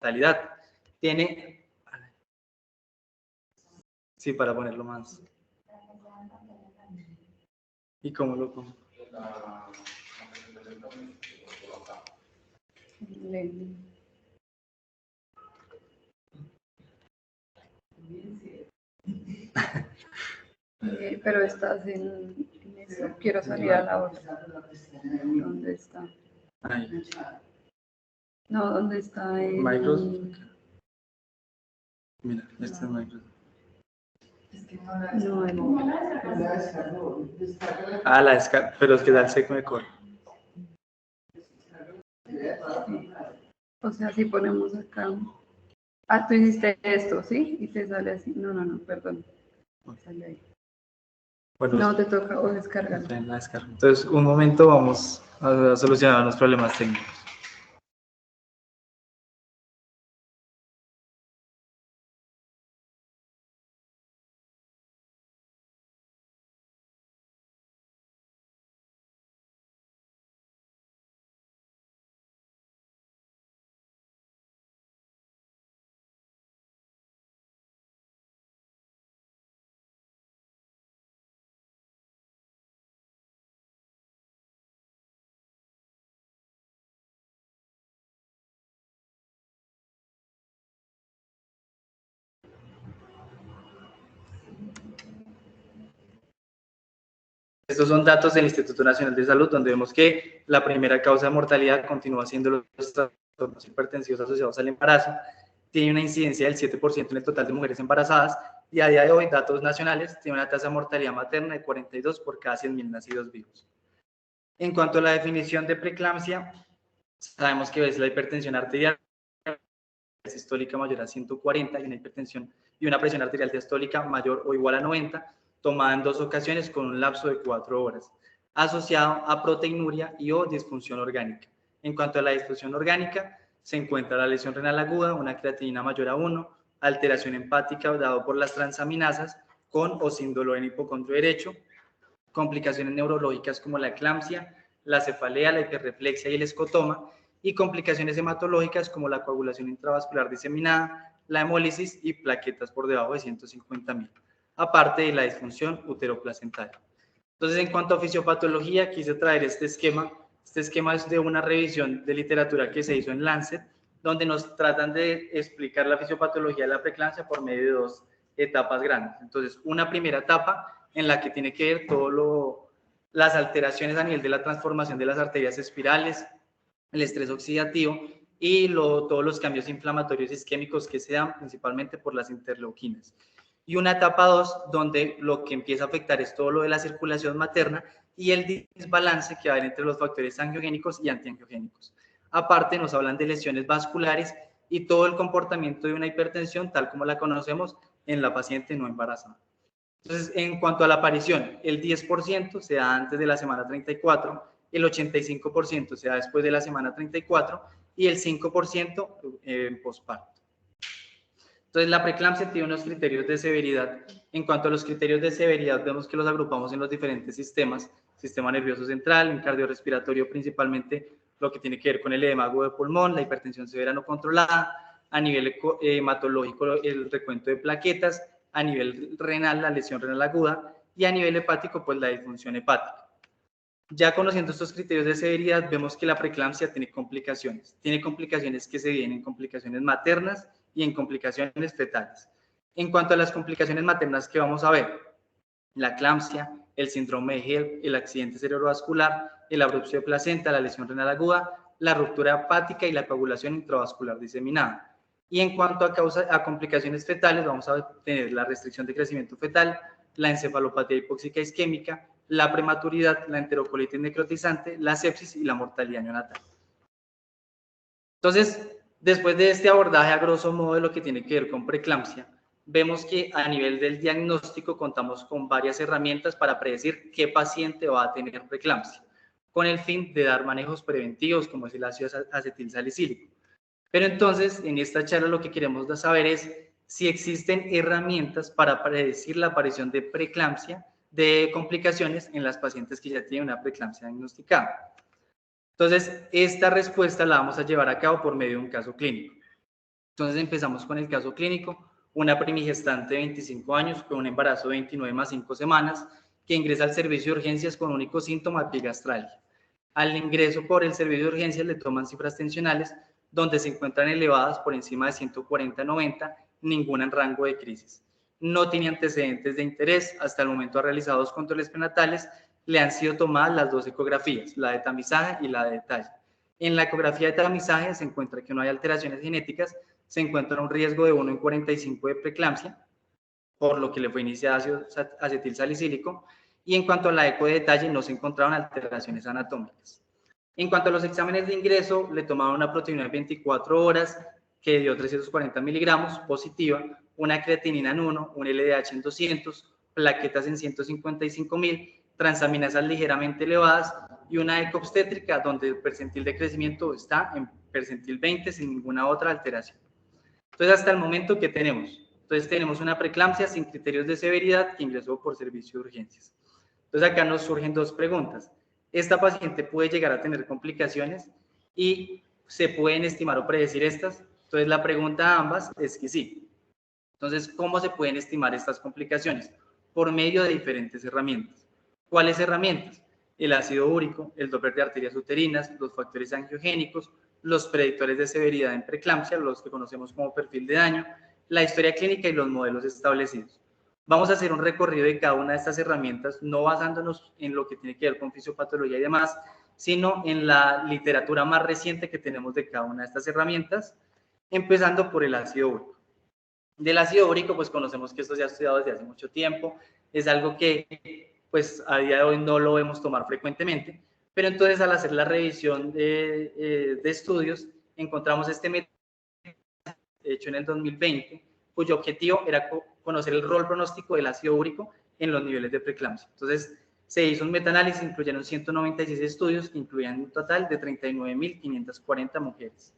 mortalidad. Tiene, sí, para ponerlo más. ¿Y cómo lo pongo? Pero estás en eso. Quiero salir a la otra. ¿Dónde está? Ahí. No, ¿dónde está el... Microsoft. Mira, este es Microsoft. No, Ah, la descarga, pero es que da el seco de corre. o sea, si ponemos acá... Ah, tú hiciste esto, ¿sí? Y te sale así. No, perdón. Sale ahí. Bueno, No, te toca o descargar. La descarga. Entonces, un momento, vamos a solucionar unos problemas técnicos. Estos son datos del Instituto Nacional de Salud, donde vemos que la primera causa de mortalidad continúa siendo los trastornos hipertensivos asociados al embarazo. Tiene una incidencia del 7% en el total de mujeres embarazadas y a día de hoy, datos nacionales, tiene una tasa de mortalidad materna de 42 por cada 100.000 nacidos vivos. En cuanto a la definición de preeclampsia, sabemos que es la hipertensión arterial sistólica mayor a 140 y una hipertensión y una presión arterial diastólica mayor o igual a 90, tomada en 2 ocasiones con un lapso de 4 horas, asociado a proteinuria y o disfunción orgánica. En cuanto a la disfunción orgánica, se encuentra la lesión renal aguda, una creatinina mayor a 1, alteración hepática dado por las transaminasas, con o sin dolor en hipocondrio derecho, complicaciones neurológicas como la eclampsia, la cefalea, la hiperreflexia y el escotoma, y complicaciones hematológicas como la coagulación intravascular diseminada, la hemólisis y plaquetas por debajo de 150.000, aparte de la disfunción uteroplacentaria. Entonces, en cuanto a fisiopatología, quise traer este esquema. Este esquema es de una revisión de literatura que se hizo en Lancet, donde nos tratan de explicar la fisiopatología de la preeclampsia por medio de 2 etapas grandes. Entonces, una primera etapa en la que tiene que ver las alteraciones a nivel de la transformación de las arterias espirales, el estrés oxidativo y todos los cambios inflamatorios isquémicos que se dan principalmente por las interleuquinas. Y una etapa 2 donde lo que empieza a afectar es todo lo de la circulación materna y el desbalance que va a haber entre los factores angiogénicos y antiangiogénicos. Aparte nos hablan de lesiones vasculares y todo el comportamiento de una hipertensión tal como la conocemos en la paciente no embarazada. Entonces, en cuanto a la aparición, el 10% se da antes de la semana 34, el 85% se da después de la semana 34 y el 5% en posparto. Entonces, la preeclampsia tiene unos criterios de severidad. En cuanto a los criterios de severidad, vemos que los agrupamos en los diferentes sistemas: sistema nervioso central, en cardiorrespiratorio principalmente lo que tiene que ver con el edema agudo de pulmón, la hipertensión severa no controlada, a nivel hematológico el recuento de plaquetas, a nivel renal la lesión renal aguda y a nivel hepático pues la disfunción hepática. Ya conociendo estos criterios de severidad, vemos que la preeclampsia tiene complicaciones. Tiene complicaciones que se vienen en complicaciones maternas y en complicaciones fetales. En cuanto a las complicaciones maternas que vamos a ver, la eclampsia, el síndrome de HELP, el accidente cerebrovascular, el abrupcio de placenta, la lesión renal aguda, la ruptura hepática y la coagulación intravascular diseminada. Y en cuanto a complicaciones fetales, vamos a tener la restricción de crecimiento fetal, la encefalopatía hipóxica isquémica, la prematuridad, la enterocolitis necrotizante, la sepsis y la mortalidad neonatal. Entonces, después de este abordaje a grosso modo de lo que tiene que ver con preeclampsia, vemos que a nivel del diagnóstico contamos con varias herramientas para predecir qué paciente va a tener preeclampsia, con el fin de dar manejos preventivos como es el ácido acetilsalicílico. Pero entonces, en esta charla lo que queremos saber es si existen herramientas para predecir la aparición de preeclampsia, de complicaciones en las pacientes que ya tienen una preeclampsia diagnosticada. Entonces, esta respuesta la vamos a llevar a cabo por medio de un caso clínico. Entonces empezamos con el caso clínico, una primigestante de 25 años con un embarazo de 29 más 5 semanas que ingresa al servicio de urgencias con único síntoma epigastralia. Al ingreso por el servicio de urgencias le toman cifras tensionales donde se encuentran elevadas por encima de 140-90, ninguna en rango de crisis. No tiene antecedentes de interés, hasta el momento ha realizado 2 controles prenatales, le han sido tomadas las 2 ecografías, la de tamizaje y la de detalle. En la ecografía de tamizaje se encuentra que no hay alteraciones genéticas, se encuentra un riesgo de 1 en 45 de preeclampsia, por lo que le fue iniciado ácido acetilsalicílico, y en cuanto a la eco de detalle no se encontraron alteraciones anatómicas. En cuanto a los exámenes de ingreso, le tomaron una proteína de 24 horas que dio 340 miligramos positiva, una creatinina en 1, un LDH en 200, plaquetas en 155.000, transaminasas ligeramente elevadas y una eco obstétrica donde el percentil de crecimiento está en percentil 20 sin ninguna otra alteración. Entonces, hasta el momento, ¿qué tenemos? Entonces, tenemos una preeclampsia sin criterios de severidad que ingresó por servicio de urgencias. Entonces, acá nos surgen 2 preguntas. ¿Esta paciente puede llegar a tener complicaciones y se pueden estimar o predecir estas? Entonces, la pregunta a ambas es que sí. Entonces, ¿cómo se pueden estimar estas complicaciones? Por medio de diferentes herramientas. ¿Cuáles herramientas? El ácido úrico, el Doppler de arterias uterinas, los factores angiogénicos, los predictores de severidad en preeclampsia, los que conocemos como perfil de daño, la historia clínica y los modelos establecidos. Vamos a hacer un recorrido de cada una de estas herramientas, no basándonos en lo que tiene que ver con fisiopatología y demás, sino en la literatura más reciente que tenemos de cada una de estas herramientas, empezando por el ácido úrico. Del ácido úrico, pues conocemos que esto se ha estudiado desde hace mucho tiempo, es algo que pues a día de hoy no lo vemos tomar frecuentemente, pero entonces al hacer la revisión de estudios, encontramos este método hecho en el 2020, cuyo objetivo era conocer el rol pronóstico del ácido úrico en los niveles de preeclampsia. Entonces, se hizo un metaanálisis, incluyeron 196 estudios, que incluían un total de 39.540 mujeres.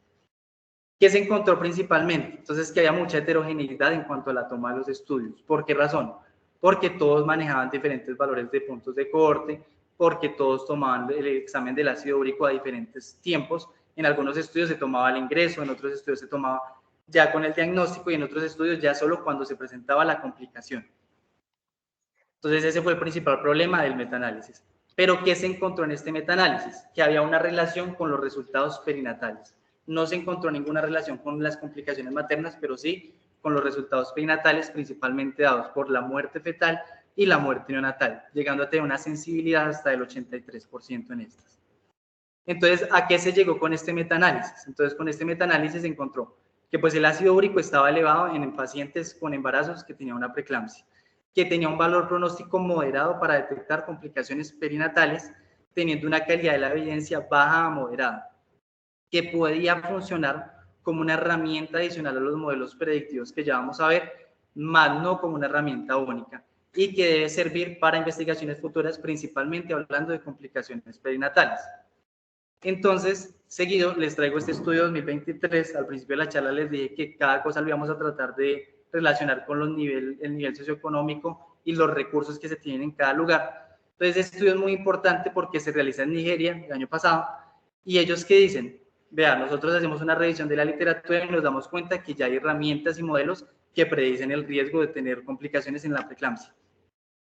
¿Qué se encontró principalmente? Entonces, que había mucha heterogeneidad en cuanto a la toma de los estudios. ¿Por qué razón? Porque todos manejaban diferentes valores de puntos de corte, porque todos tomaban el examen del ácido úrico a diferentes tiempos. En algunos estudios se tomaba al ingreso, en otros estudios se tomaba ya con el diagnóstico y en otros estudios ya solo cuando se presentaba la complicación. Entonces, ese fue el principal problema del metaanálisis. Pero, ¿qué se encontró en este metaanálisis? Que había una relación con los resultados perinatales. No se encontró ninguna relación con las complicaciones maternas, pero sí con los resultados perinatales, principalmente dados por la muerte fetal y la muerte neonatal, llegando a tener una sensibilidad hasta del 83% en estas. Entonces, ¿a qué se llegó con este metaanálisis? Entonces, con este metaanálisis se encontró que pues, el ácido úrico estaba elevado en pacientes con embarazos que tenían una preeclampsia, que tenía un valor pronóstico moderado para detectar complicaciones perinatales, teniendo una calidad de la evidencia baja a moderada, que podía funcionar como una herramienta adicional a los modelos predictivos que ya vamos a ver, más no como una herramienta única, y que debe servir para investigaciones futuras, principalmente hablando de complicaciones perinatales. Entonces, seguido, les traigo este estudio 2023. Al principio de la charla les dije que cada cosa lo íbamos a tratar de relacionar con el nivel socioeconómico y los recursos que se tienen en cada lugar. Entonces, este estudio es muy importante porque se realiza en Nigeria el año pasado. ¿Y ellos qué dicen? Vean, nosotros hacemos una revisión de la literatura y nos damos cuenta que ya hay herramientas y modelos que predicen el riesgo de tener complicaciones en la preeclampsia,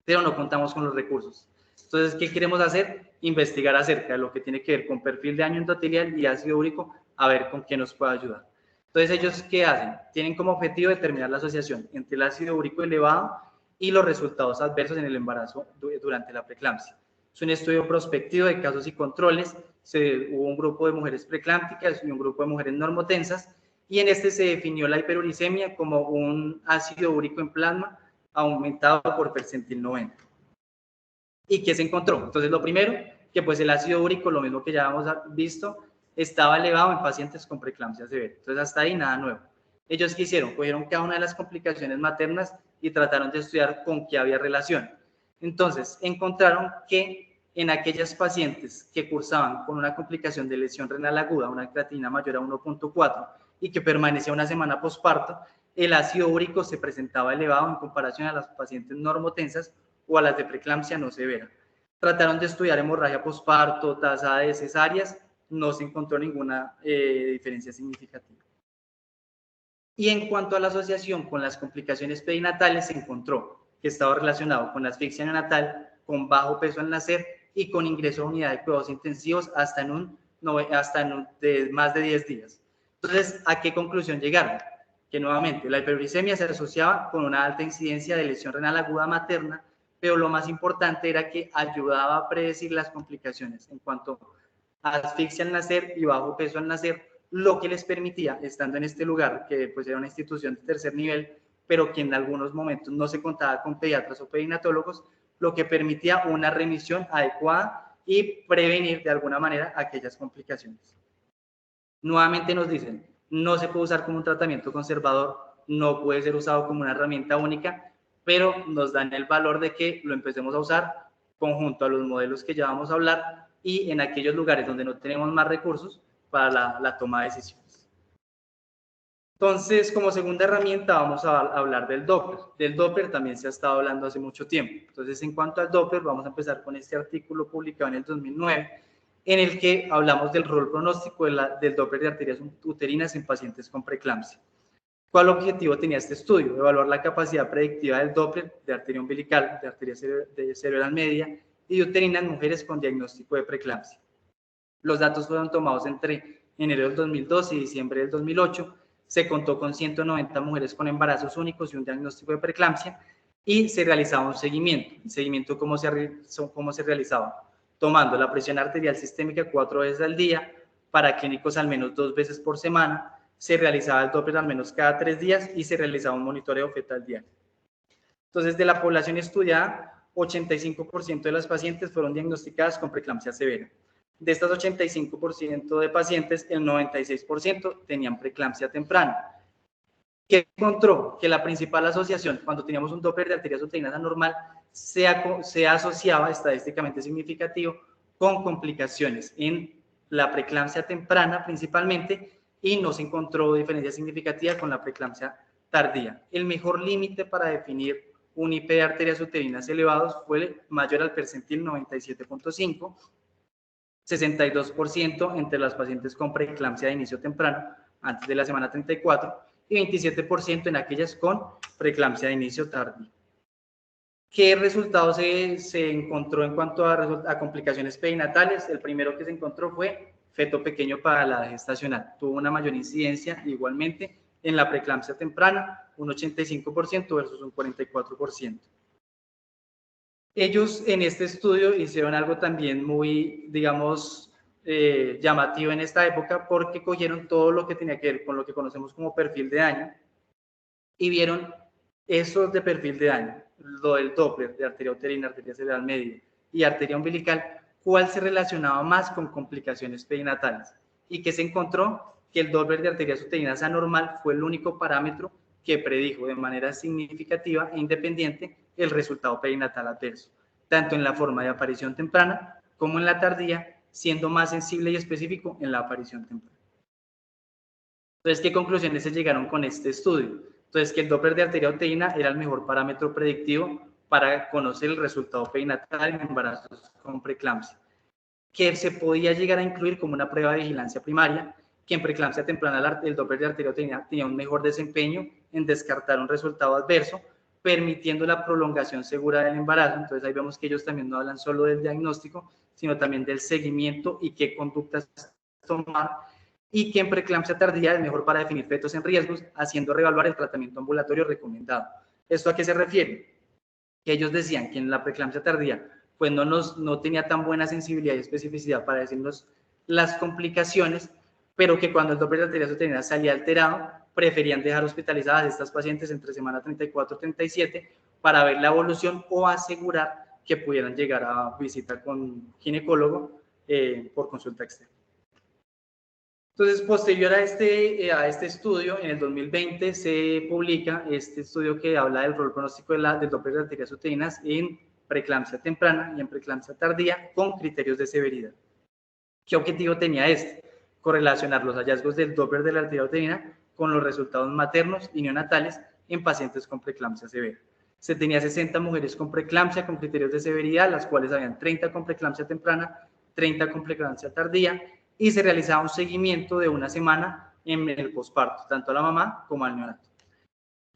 pero no contamos con los recursos. Entonces, ¿qué queremos hacer? Investigar acerca de lo que tiene que ver con perfil de daño endotelial y ácido úrico, a ver con qué nos puede ayudar. Entonces, ¿ellos qué hacen? Tienen como objetivo determinar la asociación entre el ácido úrico elevado y los resultados adversos en el embarazo durante la preeclampsia. Es un estudio prospectivo de casos y controles. Hubo un grupo de mujeres preeclámpticas y un grupo de mujeres normotensas, y en este se definió la hiperuricemia como un ácido úrico en plasma aumentado por percentil 90. ¿Y qué se encontró? Entonces, lo primero, que pues el ácido úrico, lo mismo que ya hemos visto, estaba elevado en pacientes con preeclampsia severa. Entonces, hasta ahí nada nuevo. Ellos ¿qué hicieron? Cogieron cada una de las complicaciones maternas y trataron de estudiar con qué había relación. Entonces, encontraron que en aquellas pacientes que cursaban con una complicación de lesión renal aguda, una creatinina mayor a 1.4 y que permanecía una semana posparto, el ácido úrico se presentaba elevado en comparación a las pacientes normotensas o a las de preeclampsia no severa. Trataron de estudiar hemorragia posparto, tasa de cesáreas, no se encontró ninguna diferencia significativa. Y en cuanto a la asociación con las complicaciones perinatales, se encontró que estaba relacionado con la asfixia neonatal, con bajo peso al nacer y con ingreso a unidad de cuidados intensivos hasta de más de 10 días. Entonces, ¿a qué conclusión llegaron? Que nuevamente la hiperuricemia se asociaba con una alta incidencia de lesión renal aguda materna, pero lo más importante era que ayudaba a predecir las complicaciones en cuanto a asfixia al nacer y bajo peso al nacer, lo que les permitía, estando en este lugar, que pues era una institución de tercer nivel, pero que en algunos momentos no se contaba con pediatras o perinatólogos, lo que permitía una remisión adecuada y prevenir de alguna manera aquellas complicaciones. Nuevamente nos dicen, no se puede usar como un tratamiento conservador, no puede ser usado como una herramienta única, pero nos dan el valor de que lo empecemos a usar conjunto a los modelos que ya vamos a hablar y en aquellos lugares donde no tenemos más recursos para la toma de decisiones. Entonces, como segunda herramienta vamos a hablar del Doppler. Del Doppler también se ha estado hablando hace mucho tiempo. Entonces, en cuanto al Doppler, vamos a empezar con este artículo publicado en el 2009, en el que hablamos del rol pronóstico del Doppler de arterias uterinas en pacientes con preeclampsia. ¿Cuál objetivo tenía este estudio? Evaluar la capacidad predictiva del Doppler de arteria umbilical, de arteria cerebral media y de uterina en mujeres con diagnóstico de preeclampsia. Los datos fueron tomados entre enero del 2002 y diciembre del 2008. Se contó con 190 mujeres con embarazos únicos y un diagnóstico de preeclampsia y se realizaba un seguimiento. ¿El seguimiento cómo se realizaba? Tomando la presión arterial sistémica 4 veces al día, para clínicos al menos 2 veces por semana, se realizaba el Doppler al menos cada 3 días y se realizaba un monitoreo fetal diario. Entonces, de la población estudiada, 85% de las pacientes fueron diagnosticadas con preeclampsia severa. De estas 85% de pacientes, el 96% tenían preeclampsia temprana. ¿Qué encontró? Que la principal asociación, cuando teníamos un Doppler de arterias uterinas anormal, se asociaba estadísticamente significativo con complicaciones en la preeclampsia temprana principalmente, y no se encontró diferencia significativa con la preeclampsia tardía. El mejor límite para definir un IP de arterias uterinas elevados fue mayor al percentil 97.5, 62% entre las pacientes con preeclampsia de inicio temprano, antes de la semana 34, y 27% en aquellas con preeclampsia de inicio tardío. ¿Qué resultados se encontró en cuanto a complicaciones perinatales? El primero que se encontró fue feto pequeño para la edad gestacional. Tuvo una mayor incidencia igualmente en la preeclampsia temprana, un 85% versus un 44%. Ellos en este estudio hicieron algo también muy, digamos, llamativo en esta época, porque cogieron todo lo que tenía que ver con lo que conocemos como perfil de daño y vieron esos de perfil de daño, lo del Doppler de arteria uterina, arteria cerebral media y arteria umbilical, cuál se relacionaba más con complicaciones perinatales, y que se encontró que el Doppler de arterias uterinas anormal fue el único parámetro que predijo de manera significativa e independiente el resultado perinatal adverso, tanto en la forma de aparición temprana como en la tardía, siendo más sensible y específico en la aparición temprana. Entonces, ¿qué conclusiones se llegaron con este estudio? Entonces, que el Doppler de arteria uterina era el mejor parámetro predictivo para conocer el resultado perinatal en embarazos con preeclampsia, que se podía llegar a incluir como una prueba de vigilancia primaria, que en preeclampsia temprana el Doppler de arteria uterina tenía un mejor desempeño en descartar un resultado adverso, permitiendo la prolongación segura del embarazo. Entonces ahí vemos que ellos también no hablan solo del diagnóstico, sino también del seguimiento y qué conductas tomar, y que en preeclampsia tardía es mejor para definir fetos en riesgos, haciendo reevaluar el tratamiento ambulatorio recomendado. ¿Esto a qué se refiere? Que ellos decían que en la preeclampsia tardía pues no tenía tan buena sensibilidad y especificidad para decirnos las complicaciones, pero que cuando el Doppler de arterias uterinas salía alterado, preferían dejar hospitalizadas a estas pacientes entre semana 34 y 37 para ver la evolución o asegurar que pudieran llegar a visita con ginecólogo por consulta externa. Entonces, posterior a este estudio, en el 2020 se publica este estudio que habla del rol pronóstico del Doppler de arterias uterinas en preeclampsia temprana y en preeclampsia tardía con criterios de severidad. ¿Qué objetivo tenía este? Correlacionar los hallazgos del Doppler de la arteria uterina con los resultados maternos y neonatales en pacientes con preeclampsia severa. Se tenía 60 mujeres con preeclampsia con criterios de severidad, las cuales habían 30 con preeclampsia temprana, 30 con preeclampsia tardía, y se realizaba un seguimiento de una semana en el posparto, tanto a la mamá como al neonato.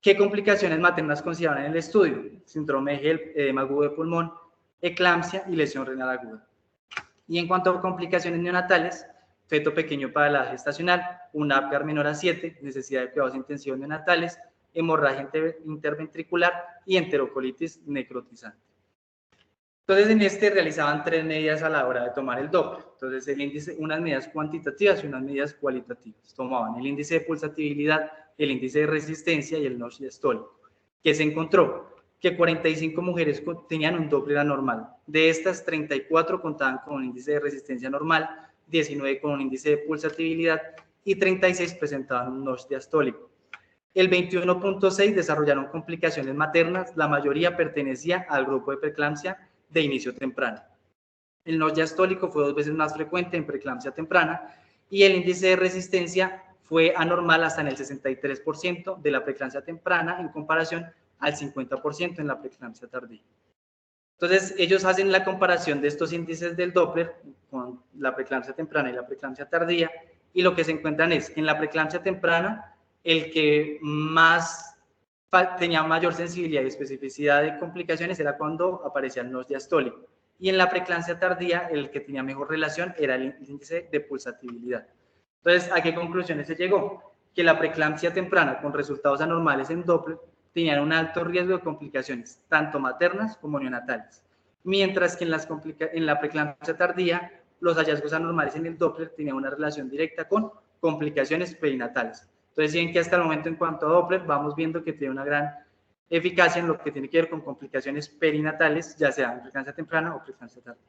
¿Qué complicaciones maternas consideraron en el estudio? Síndrome de HELLP, edema agudo de pulmón, eclampsia y lesión renal aguda. Y en cuanto a complicaciones neonatales, feto pequeño para la edad gestacional, una Apgar menor a 7, necesidad de cuidados intensivos neonatales, hemorragia interventricular y enterocolitis necrotizante. Entonces, en este realizaban 3 medidas a la hora de tomar el Doppler. Entonces, el índice, unas medidas cuantitativas y unas medidas cualitativas. Tomaban el índice de pulsatividad, el índice de resistencia y el notch diastólico. ¿Qué se encontró? Que 45 mujeres tenían un Doppler anormal. De estas, 34 contaban con un índice de resistencia normal, 19 con un índice de pulsatividad y 36 presentaban un notch diastólico. El 21.6 desarrollaron complicaciones maternas, la mayoría pertenecía al grupo de preeclampsia de inicio temprano. El notch diastólico fue 2 veces más frecuente en preeclampsia temprana y el índice de resistencia fue anormal hasta en el 63% de la preeclampsia temprana en comparación al 50% en la preeclampsia tardía. Entonces, ellos hacen la comparación de estos índices del Doppler con la preeclampsia temprana y la preeclampsia tardía y lo que se encuentran es que en la preeclampsia temprana el que más tenía mayor sensibilidad y especificidad de complicaciones era cuando aparecía el notch diastólico. Y en la preeclampsia tardía, el que tenía mejor relación era el índice de pulsatividad. Entonces, ¿a qué conclusiones se llegó? Que la preeclampsia temprana con resultados anormales en Doppler tenían un alto riesgo de complicaciones, tanto maternas como neonatales. Mientras que en la preeclampsia tardía, los hallazgos anormales en el Doppler tenían una relación directa con complicaciones perinatales. Entonces, sí, que hasta el momento en cuanto a Doppler vamos viendo que tiene una gran eficacia en lo que tiene que ver con complicaciones perinatales, ya sea en preeclampsia temprana o preeclampsia tardía.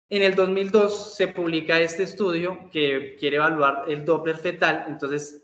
En el 2002 se publica este estudio que quiere evaluar el Doppler fetal, entonces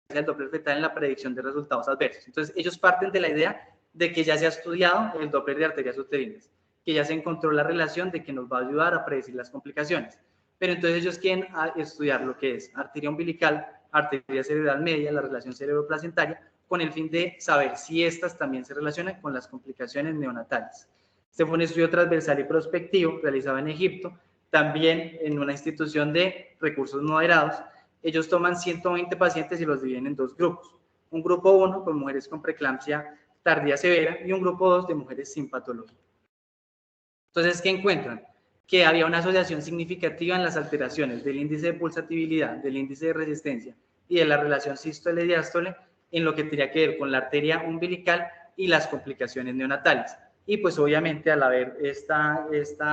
el Doppler fetal en la predicción de resultados adversos. Entonces, ellos parten de la idea de que ya se ha estudiado el Doppler de arterias uterinas, que ya se encontró la relación de que nos va a ayudar a predecir las complicaciones. Pero entonces ellos quieren estudiar lo que es arteria umbilical, arteria cerebral media, la relación cerebroplacentaria, con el fin de saber si estas también se relacionan con las complicaciones neonatales. Este fue un estudio transversal y prospectivo realizado en Egipto, también en una institución de recursos moderados. Ellos toman 120 pacientes y los dividen en 2 grupos. Un grupo 1 con mujeres con preeclampsia tardía severa y un grupo 2 de mujeres sin patología. Entonces, ¿qué encuentran? Que había una asociación significativa en las alteraciones del índice de pulsatividad, del índice de resistencia y de la relación sístole-diástole en lo que tenía que ver con la arteria umbilical y las complicaciones neonatales. Y pues obviamente al haber esta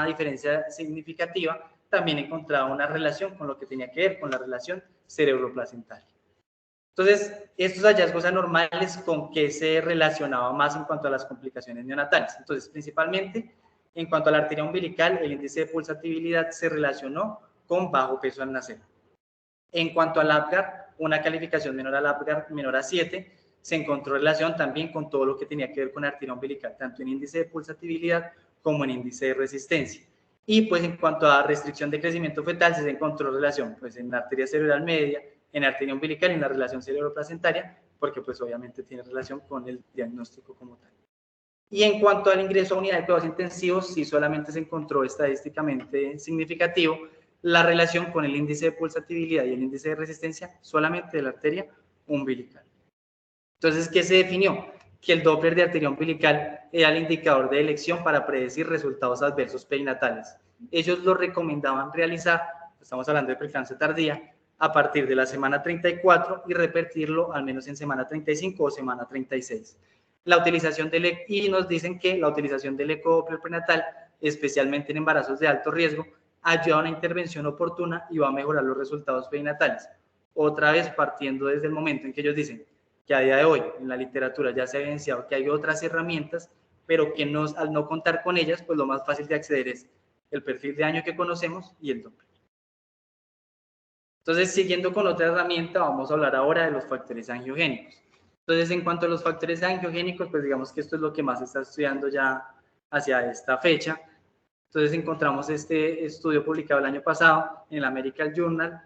diferencia significativa, también encontraba una relación con lo que tenía que ver con la relación cerebroplacentaria. Entonces, estos hallazgos anormales, ¿con qué se relacionaba más en cuanto a las complicaciones neonatales? Entonces, principalmente, en cuanto a la arteria umbilical, el índice de pulsatividad se relacionó con bajo peso al nacer. En cuanto al Apgar, una calificación menor al Apgar, menor a 7, se encontró relación también con todo lo que tenía que ver con arteria umbilical, tanto en índice de pulsatividad como en índice de resistencia. Y pues en cuanto a restricción de crecimiento fetal, se encontró relación pues en la arteria cerebral media, en arteria umbilical y en la relación cerebroplacentaria, porque pues obviamente tiene relación con el diagnóstico como tal. Y en cuanto al ingreso a unidad de cuidados intensivos, sí solamente se encontró estadísticamente significativo la relación con el índice de pulsatividad y el índice de resistencia solamente de la arteria umbilical. Entonces, ¿qué se definió? Que el Doppler de arteria umbilical era el indicador de elección para predecir resultados adversos perinatales. Ellos lo recomendaban realizar, estamos hablando de preeclampsia tardía, a partir de la semana 34 y repetirlo al menos en semana 35 o semana 36. La utilización del y nos dicen que la utilización del ecodoppler prenatal, especialmente en embarazos de alto riesgo, ayuda a una intervención oportuna y va a mejorar los resultados perinatales. Otra vez partiendo desde el momento en que ellos dicen que a día de hoy en la literatura ya se ha evidenciado que hay otras herramientas, pero que al no contar con ellas, pues lo más fácil de acceder es el perfil de daño que conocemos y el Doppler. Entonces, siguiendo con otra herramienta, vamos a hablar ahora de los factores angiogénicos. Entonces, en cuanto a los factores angiogénicos, pues digamos que esto es lo que más se está estudiando ya hacia esta fecha. Entonces, encontramos este estudio publicado el año pasado en el American Journal,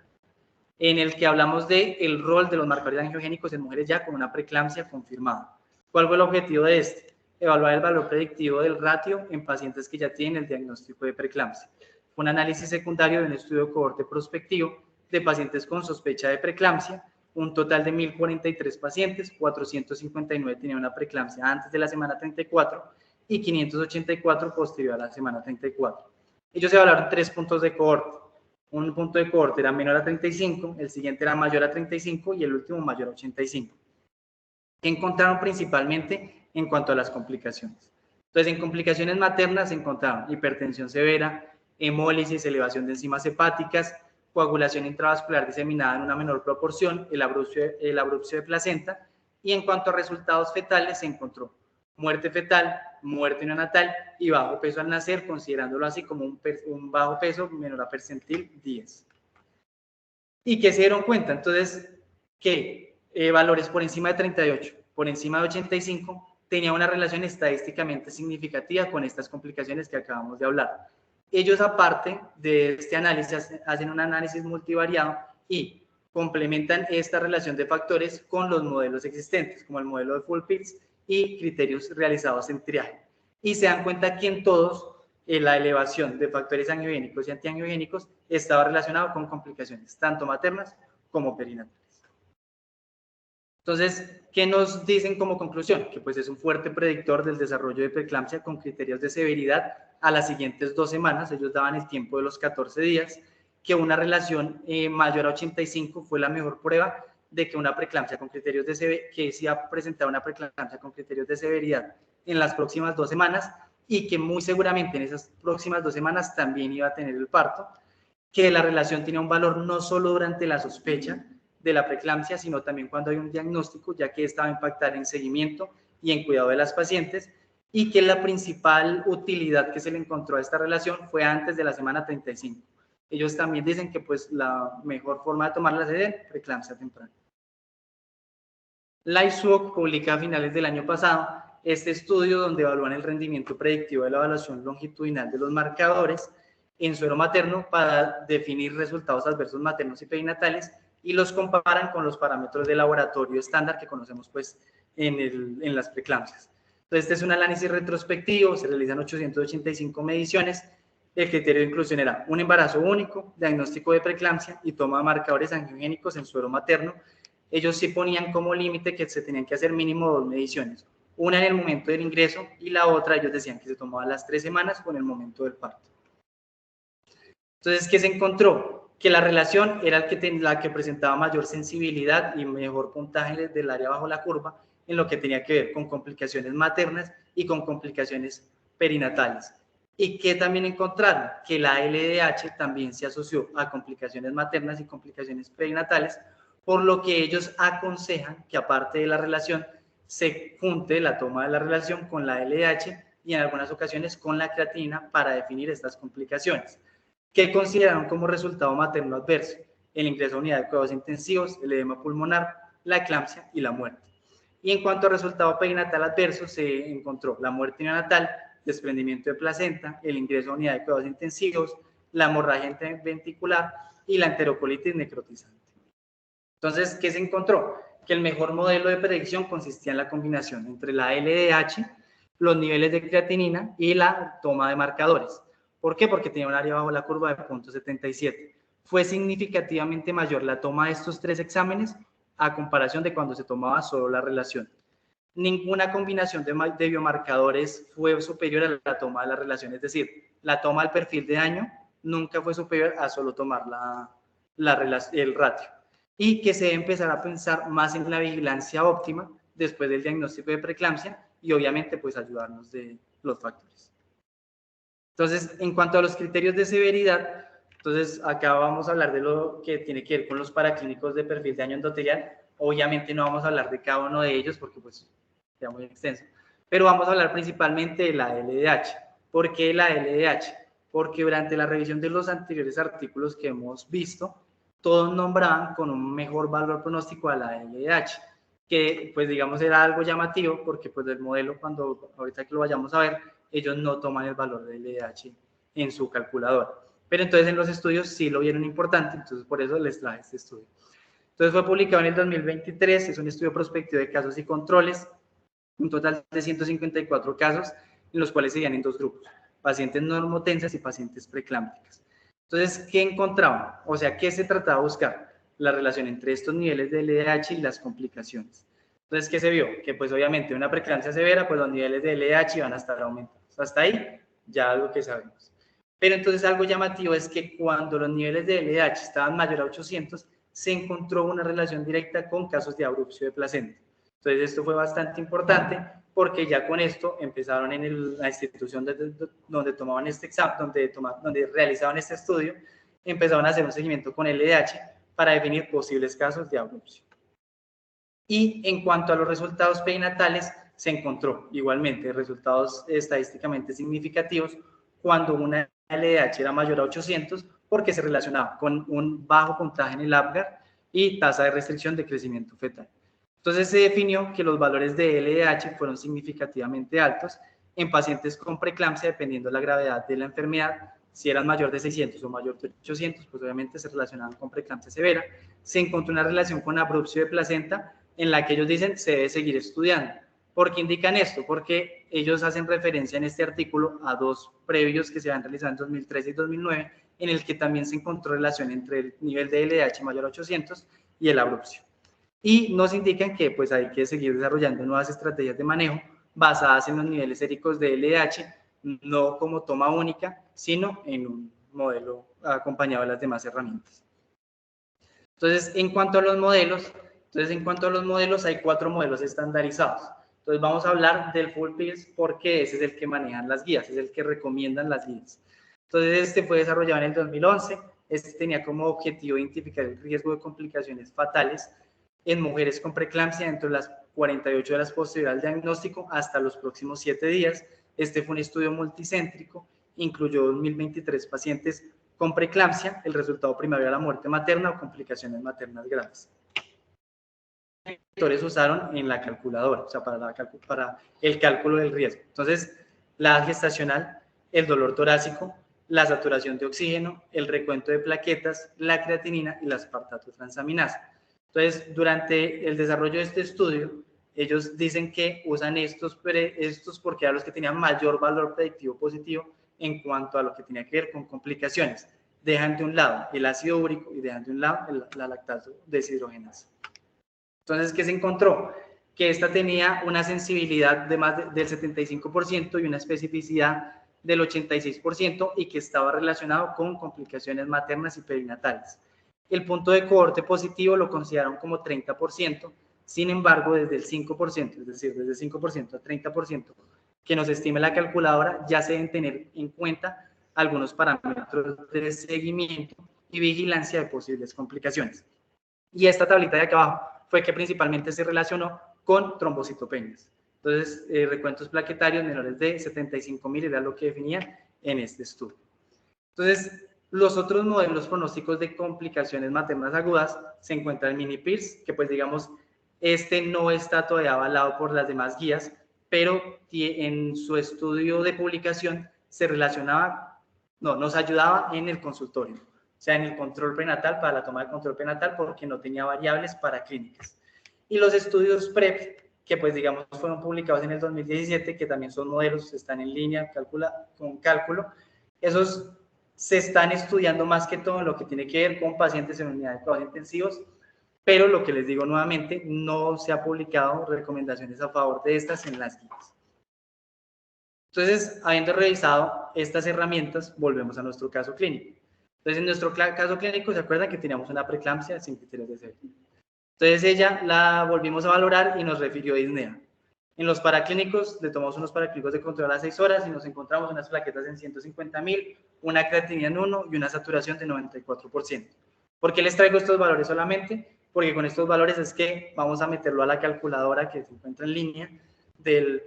en el que hablamos del rol de los marcadores angiogénicos en mujeres ya con una preeclampsia confirmada. ¿Cuál fue el objetivo de este? Evaluar el valor predictivo del ratio en pacientes que ya tienen el diagnóstico de preeclampsia. Fue un análisis secundario de un estudio de cohorte prospectivo de pacientes con sospecha de preeclampsia, un total de 1.043 pacientes, 459 tenían una preeclampsia antes de la semana 34 y 584 posterior a la semana 34. Ellos evaluaron 3 puntos de cohorte. Un punto de cohorte era menor a 35, el siguiente era mayor a 35 y el último mayor a 85. ¿Qué encontraron principalmente en cuanto a las complicaciones? Entonces, en complicaciones maternas se encontraron hipertensión severa, hemólisis, elevación de enzimas hepáticas, coagulación intravascular diseminada en una menor proporción, el abrupcio de placenta, y en cuanto a resultados fetales se encontró muerte fetal, muerte neonatal y bajo peso al nacer, considerándolo así como un bajo peso menor a percentil 10. ¿Y qué se dieron cuenta? Entonces, que valores por encima de 38, por encima de 85, tenía una relación estadísticamente significativa con estas complicaciones que acabamos de hablar. Ellos, aparte de este análisis, hacen un análisis multivariado y complementan esta relación de factores con los modelos existentes, como el modelo de Full-Pills y criterios realizados en triaje. Y se dan cuenta que en todos la elevación de factores angiogénicos y antiangiogénicos estaba relacionado con complicaciones, tanto maternas como perinatales. Entonces, ¿qué nos dicen como conclusión? Que pues es un fuerte predictor del desarrollo de preeclampsia con criterios de severidad a las siguientes 2 semanas. Ellos daban el tiempo de los 14 días, que una relación mayor a 85 fue la mejor prueba de que una preeclampsia con criterios de severidad, que se ha presentado una preeclampsia con criterios de severidad en las próximas 2 semanas y que muy seguramente en esas próximas 2 semanas también iba a tener el parto, que la relación tenía un valor no solo durante la sospecha de la preeclampsia, sino también cuando hay un diagnóstico, ya que esta va a impactar en seguimiento y en cuidado de las pacientes, y que la principal utilidad que se le encontró a esta relación fue antes de la semana 35. Ellos también dicen que pues la mejor forma de tomarla es preeclampsia temprana. LifeSWOG publica a finales del año pasado este estudio donde evalúan el rendimiento predictivo de la evaluación longitudinal de los marcadores en suero materno para definir resultados adversos maternos y perinatales y los comparan con los parámetros de laboratorio estándar que conocemos pues en las preeclampsias. Entonces, este es un análisis retrospectivo, se realizan 885 mediciones. El criterio de inclusión era un embarazo único, diagnóstico de preeclampsia y toma de marcadores angiogénicos en suero materno. Ellos sí ponían como límite que se tenían que hacer mínimo 2 mediciones, una en el momento del ingreso y la otra ellos decían que se tomaba a las 3 semanas con el momento del parto. Entonces, ¿qué se encontró? Que la relación era la que presentaba mayor sensibilidad y mejor puntaje del área bajo la curva en lo que tenía que ver con complicaciones maternas y con complicaciones perinatales. ¿Y qué también encontraron? Que la LDH también se asoció a complicaciones maternas y complicaciones perinatales, por lo que ellos aconsejan que aparte de la relación se junte la toma de la relación con la LDH y en algunas ocasiones con la creatinina para definir estas complicaciones. ¿Qué consideraron como resultado materno adverso? El ingreso a unidad de cuidados intensivos, el edema pulmonar, la eclampsia y la muerte. Y en cuanto a resultado perinatal adverso, se encontró la muerte neonatal, desprendimiento de placenta, el ingreso a unidad de cuidados intensivos, la hemorragia ventricular y la enterocolitis necrotizante. Entonces, ¿qué se encontró? Que el mejor modelo de predicción consistía en la combinación entre la LDH, los niveles de creatinina y la toma de marcadores. ¿Por qué? Porque tenía un área bajo la curva de 0.77. Fue significativamente mayor la toma de estos 3 exámenes a comparación de cuando se tomaba solo la relación. Ninguna combinación de biomarcadores fue superior a la toma de la relación, es decir, la toma del perfil de daño nunca fue superior a solo tomar el ratio. Y que se debe empezar a pensar más en la vigilancia óptima después del diagnóstico de preeclampsia y obviamente pues ayudarnos de los factores. Entonces, en cuanto a los criterios de severidad, entonces acá vamos a hablar de lo que tiene que ver con los paraclínicos de perfil de daño endotelial. Obviamente no vamos a hablar de cada uno de ellos porque pues sería muy extenso, pero vamos a hablar principalmente de la LDH. ¿Por qué la LDH? Porque durante la revisión de los anteriores artículos que hemos visto, todos nombraban con un mejor valor pronóstico a la LDH, que pues digamos era algo llamativo porque pues el modelo, cuando ahorita que lo vayamos a ver, ellos no toman el valor del LDH en su calculadora. Pero entonces en los estudios sí lo vieron importante, entonces por eso les traje este estudio. Entonces fue publicado en el 2023, es un estudio prospectivo de casos y controles, un total de 154 casos, en los cuales se dividen en 2 grupos, pacientes normotensas y pacientes preeclámpticas. Entonces, ¿qué encontraban? O sea, ¿qué se trataba de buscar? La relación entre estos niveles de LDH y las complicaciones. Entonces, ¿qué se vio? Que pues obviamente una preeclampsia severa, pues los niveles de LDH van a estar aumentados. Hasta ahí, ya lo que sabemos. Pero entonces algo llamativo es que cuando los niveles de LDH estaban mayor a 800, se encontró una relación directa con casos de abrupción de placenta. Entonces, esto fue bastante importante porque ya con esto empezaron en la institución donde tomaban este examen, donde realizaban este estudio, empezaron a hacer un seguimiento con LDH para definir posibles casos de abrupción. Y en cuanto a los resultados perinatales, se encontró igualmente resultados estadísticamente significativos cuando una LDH era mayor a 800 porque se relacionaba con un bajo puntaje en el Apgar y tasa de restricción de crecimiento fetal. Entonces se definió que los valores de LDH fueron significativamente altos en pacientes con preeclampsia dependiendo de la gravedad de la enfermedad. Si eran mayor de 600 o mayor de 800, pues obviamente se relacionaban con preeclampsia severa. Se encontró una relación con abrupción de placenta en la que ellos dicen se debe seguir estudiando. ¿Por qué indican esto? Porque ellos hacen referencia en este artículo a dos previos que se han realizado en 2013 y 2009, en el que también se encontró relación entre el nivel de LDH mayor a 800 y el abrupción. Y nos indican que pues hay que seguir desarrollando nuevas estrategias de manejo basadas en los niveles séricos de LDH, no como toma única, sino en un modelo acompañado de las demás herramientas. Entonces, en cuanto a los modelos, hay 4 modelos estandarizados. Entonces, vamos a hablar del Full Pills porque ese es el que manejan las guías, es el que recomiendan las guías. Entonces, este fue desarrollado en el 2011. Este tenía como objetivo identificar el riesgo de complicaciones fatales en mujeres con preeclampsia dentro de las 48 horas posterior al diagnóstico hasta los próximos 7 días. Este fue un estudio multicéntrico, incluyó 2.023 pacientes con preeclampsia, el resultado primario era la muerte materna o complicaciones maternas graves. Los factores usaron en la calculadora, o sea, para el cálculo del riesgo. Entonces, la gestacional, el dolor torácico, la saturación de oxígeno, el recuento de plaquetas, la creatinina y la aspartato transaminasa. Entonces, durante el desarrollo de este estudio, ellos dicen que usan estos porque eran los que tenían mayor valor predictivo positivo en cuanto a lo que tenía que ver con complicaciones. Dejan de un lado el ácido úrico y dejan de un lado la lactato deshidrogenasa. Entonces, ¿qué se encontró? Que esta tenía una sensibilidad de más del 75% y una especificidad del 86% y que estaba relacionado con complicaciones maternas y perinatales. El punto de cohorte positivo lo consideraron como 30%, sin embargo, desde el 5%, es decir, desde el 5% a 30%, que nos estime la calculadora, ya se deben tener en cuenta algunos parámetros de seguimiento y vigilancia de posibles complicaciones. Y esta tablita de acá abajo fue que principalmente se relacionó con trombocitopenias. Entonces, recuentos plaquetarios menores de 75.000 era lo que definían en este estudio. Entonces, los otros modelos pronósticos de complicaciones maternas agudas se encuentran en mini-PIRS, que pues digamos, este no está todavía avalado por las demás guías, pero en su estudio de publicación se relacionaba, no, nos ayudaba en el consultorio, o sea, en el control prenatal, para la toma de control prenatal, porque no tenía variables para clínicas. Y los estudios PrEP, que pues digamos fueron publicados en el 2017, que también son modelos, están en línea con cálculo, esos se están estudiando más que todo en lo que tiene que ver con pacientes en unidades de cuidados intensivos, pero lo que les digo nuevamente, no se ha publicado recomendaciones a favor de estas en las guías. Entonces, habiendo revisado estas herramientas, volvemos a nuestro caso clínico. Entonces, en nuestro caso clínico, ¿se acuerdan que teníamos una preeclampsia sin criterios de severidad? Entonces, ella la volvimos a valorar y nos refirió a disnea. En los paraclínicos, le tomamos unos paraclínicos de control a 6 horas y nos encontramos unas plaquetas en 150.000, una creatinina en 1 y una saturación de 94%. ¿Por qué les traigo estos valores solamente? Porque con estos valores es que vamos a meterlo a la calculadora que se encuentra en línea del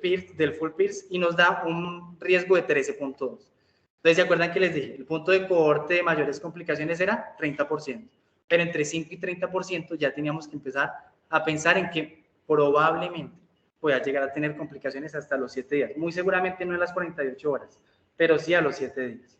Full PIRS y nos da un riesgo de 13.2. Entonces, ¿se acuerdan que les dije? El punto de cohorte de mayores complicaciones era 30%, pero entre 5 y 30% ya teníamos que empezar a pensar en que probablemente pueda llegar a tener complicaciones hasta los 7 días. Muy seguramente no en las 48 horas, pero sí a los 7 días.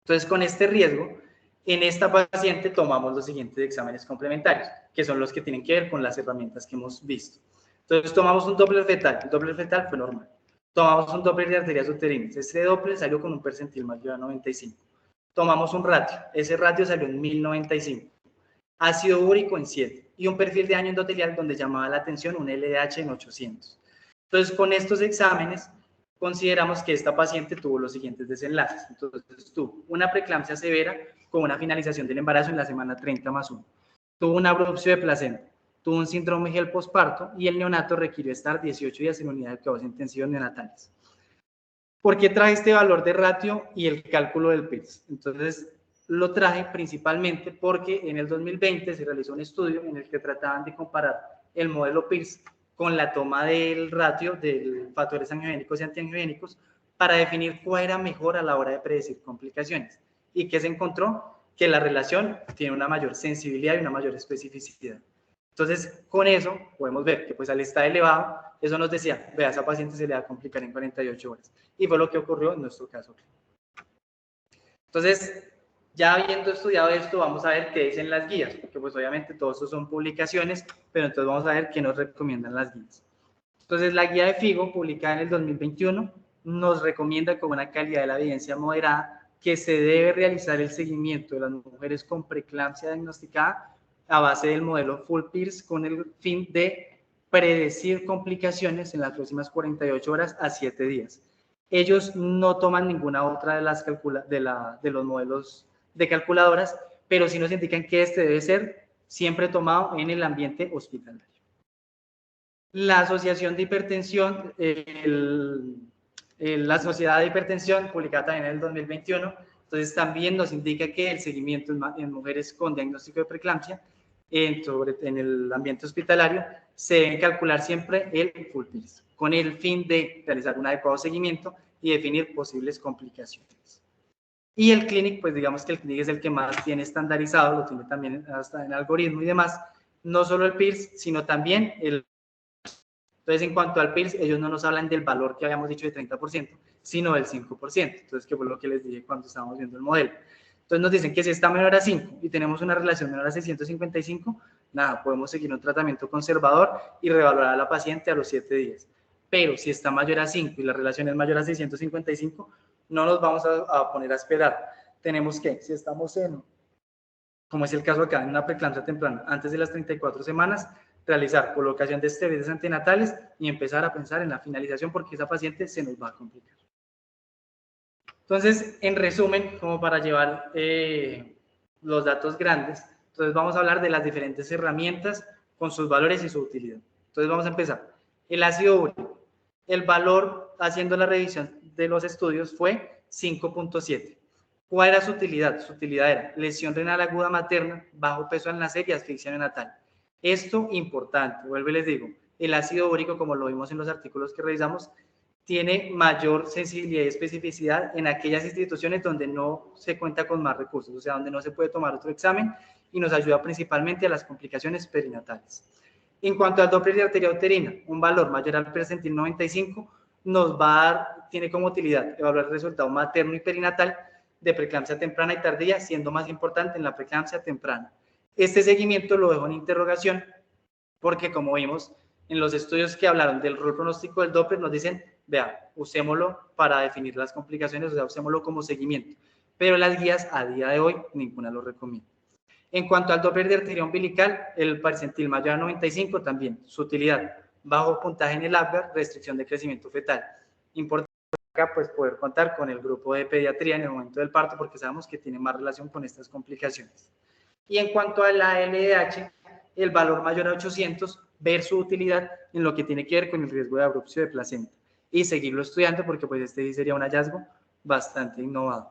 Entonces, con este riesgo, en esta paciente tomamos los siguientes exámenes complementarios, que son los que tienen que ver con las herramientas que hemos visto. Entonces, tomamos un Doppler fetal. El Doppler fetal fue normal. Tomamos un Doppler de arterias uterinas. Este Doppler salió con un percentil mayor a 95. tomamos un ratio, ese ratio salió en 1095, ácido úrico en 7 y un perfil de daño endotelial donde llamaba la atención un LDH en 800. Entonces, con estos exámenes, consideramos que esta paciente tuvo los siguientes desenlaces. Entonces, tuvo una preeclampsia severa con una finalización del embarazo en la semana 30+1. Tuvo una abrupción de placenta, tuvo un síndrome GEL posparto y el neonato requirió estar 18 días en unidad de cuidados intensivos neonatales. ¿Por qué traje este valor de ratio y el cálculo del PIRS? Entonces, lo traje principalmente porque en el 2020 se realizó un estudio en el que trataban de comparar el modelo PIRS con la toma del ratio de factores angiogénicos y antiangiogénicos para definir cuál era mejor a la hora de predecir complicaciones. ¿Y qué se encontró? Que la relación tiene una mayor sensibilidad y una mayor especificidad. Entonces, con eso podemos ver que pues al estar elevado, eso nos decía, vea, a esa paciente se le va a complicar en 48 horas. Y fue lo que ocurrió en nuestro caso. Entonces, ya habiendo estudiado esto, vamos a ver qué dicen las guías, porque pues obviamente todo esto son publicaciones, pero entonces vamos a ver qué nos recomiendan las guías. Entonces, la guía de FIGO, publicada en el 2021, nos recomienda con una calidad de la evidencia moderada que se debe realizar el seguimiento de las mujeres con preeclampsia diagnosticada a base del modelo Full PIRS con el fin de predecir complicaciones en las próximas 48 horas a 7 días. Ellos no toman ninguna otra de las de los modelos de calculadoras, pero sí nos indican que este debe ser siempre tomado en el ambiente hospitalario. La Asociación de Hipertensión, la Sociedad de Hipertensión, publicada también en el 2021, entonces también nos indica que el seguimiento en mujeres con diagnóstico de preeclampsia en el ambiente hospitalario se debe calcular siempre el full PIRS, con el fin de realizar un adecuado seguimiento y definir posibles complicaciones. Y el Clinic, pues digamos que el Clinic es el que más tiene estandarizado, lo tiene también hasta en algoritmo y demás, no solo el PIRS, sino también el... Entonces, en cuanto al PIRS, ellos no nos hablan del valor que habíamos dicho de 30%, sino del 5%. Entonces, que fue lo que les dije cuando estábamos viendo el modelo. Entonces, nos dicen que si está menor a 5 y tenemos una relación menor a 655, nada, podemos seguir un tratamiento conservador y revalorar a la paciente a los 7 días. Pero si está mayor a 5 y la relación es mayor a 655, no nos vamos a poner a esperar. Tenemos que, si estamos en, como es el caso acá, en una preeclampsia temprana, antes de las 34 semanas, realizar colocación de esteroides antinatales y empezar a pensar en la finalización porque esa paciente se nos va a complicar. Entonces, en resumen, como para llevar los datos grandes, entonces vamos a hablar de las diferentes herramientas con sus valores y su utilidad. Entonces vamos a empezar. El ácido úrico. El valor, haciendo la revisión de los estudios, fue 5.7. ¿Cuál era su utilidad? Su utilidad era lesión renal aguda materna, bajo peso al nacer y asfixia neonatal. Esto importante, vuelvo y les digo, el ácido úrico, como lo vimos en los artículos que revisamos, tiene mayor sensibilidad y especificidad en aquellas instituciones donde no se cuenta con más recursos, o sea, donde no se puede tomar otro examen y nos ayuda principalmente a las complicaciones perinatales. En cuanto al Doppler de arteria uterina, un valor mayor al percentil 95 nos va a dar, tiene como utilidad evaluar el resultado materno y perinatal de preeclampsia temprana y tardía, siendo más importante en la preeclampsia temprana. Este seguimiento lo dejo en interrogación porque, como vimos en los estudios que hablaron del rol pronóstico del Doppler, nos dicen, vea, usémoslo para definir las complicaciones, o sea, usémoslo como seguimiento. Pero las guías a día de hoy ninguna lo recomienda. En cuanto al Doppler de arteria umbilical, el percentil mayor a 95 también, su utilidad, bajo puntaje en el Apgar, restricción de crecimiento fetal. Importante acá pues poder contar con el grupo de pediatría en el momento del parto porque sabemos que tiene más relación con estas complicaciones. Y en cuanto a la LDH, el valor mayor a 800, ver su utilidad en lo que tiene que ver con el riesgo de abrupción de placenta y seguirlo estudiando porque pues este sería un hallazgo bastante innovador.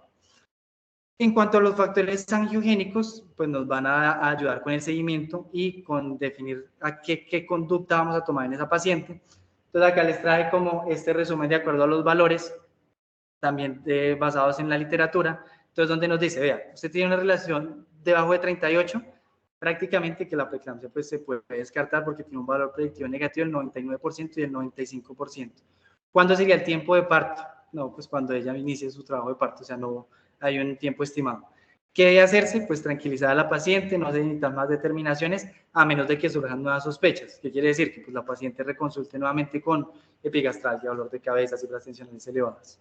En cuanto a los factores angiogénicos, pues nos van a ayudar con el seguimiento y con definir a qué conducta vamos a tomar en esa paciente. Entonces acá les traje como este resumen de acuerdo a los valores, también basados en la literatura. Entonces donde nos dice, vea, usted tiene una relación debajo de 38, prácticamente que la preeclampsia pues se puede descartar porque tiene un valor predictivo negativo del 99% y del 95%. ¿Cuándo sería el tiempo de parto? No, pues cuando ella inicie su trabajo de parto, o sea, no hay un tiempo estimado. ¿Qué debe hacerse? Pues tranquilizar a la paciente, no se necesitan más determinaciones, a menos de que surjan nuevas sospechas. ¿Qué quiere decir? Que pues, la paciente reconsulte nuevamente con epigastralgia, dolor de cabeza, cifras tensionales elevadas.